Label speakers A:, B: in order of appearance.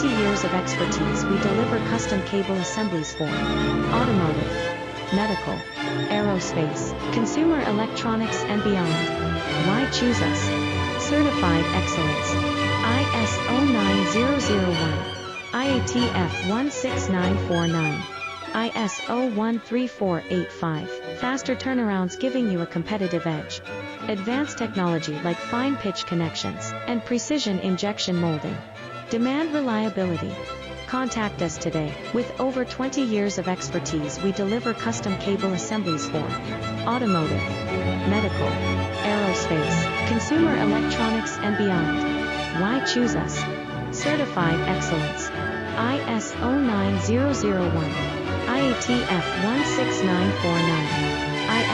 A: 20 years of expertise, we deliver custom cable assemblies for automotive, medical, aerospace, consumer electronics, and beyond. Why choose us? Certified excellence. ISO 9001, IATF 16949, ISO 13485. Faster turnarounds, giving you a competitive edge. Advanced technology like fine pitch connections and precision injection molding. Demand reliability. Contact us today. With over 20 years of expertise, we deliver custom cable assemblies for automotive, medical, aerospace, consumer electronics, and beyond. Why choose us? Certified excellence. ISO 9001, IATF 16949, IS